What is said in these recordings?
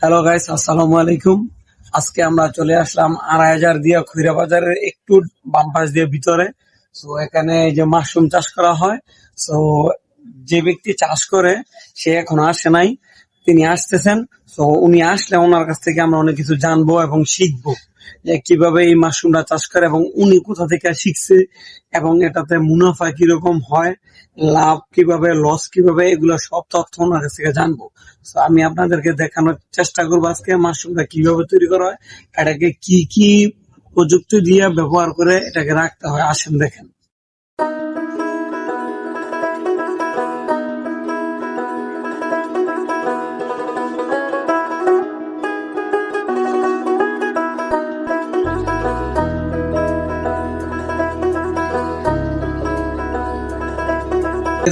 Hello guys, আসসালামু আলাইকুম। আজকে আমরা চলে আসলাম ২৫০০ দিয়া খৈরা বাজারের একটু বাম পাশ দিয়ে ভিতরে। সো এখানে এই যে মাশরুম চাষ করা হয়। সো যে ব্যক্তি চাষ করে সে এখনো আসে নাই, তিনি আসতেছেন। সো উনি আসলে ওনার কাছ থেকে আমরা অনেক কিছু জানবো এবং শিখবো যে কিভাবে এই মাশরুমটা চাষ করে এবং উনি কোথা থেকে শিখছে এবং এটাতে মুনাফা কিরকম হয়, লাভ কিভাবে, লস কিভাবে, এগুলো সব তথ্য ওনার কাছ থেকে জানবো। তো আমি আপনাদেরকে দেখানোর চেষ্টা করবো আজকে মাশরুমটা কিভাবে তৈরি করা হয়, এটাকে কি কি প্রযুক্তি দিয়ে ব্যবহার করে এটাকে রাখতে হয়। আসেন দেখেন।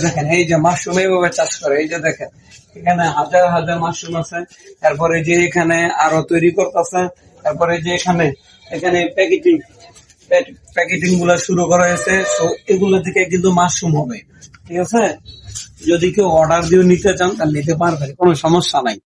দেখেন এই যে মাশরুম এইভাবে চাষ করে, এই যে দেখেন এখানে হাজার হাজার মাশরুম আছে। তারপরে যে এখানে আরো তৈরি করতেছে। তারপরে যে এখানে এখানে প্যাকেটিং প্যাকেটিং গুলা শুরু করা হয়েছে। তো এগুলো থেকে কিন্তু মাশরুম হবে, ঠিক আছে। যদি কেউ অর্ডার দিয়ে নিতে চান তাহলে নিতে পারবে, কোনো সমস্যা নাই।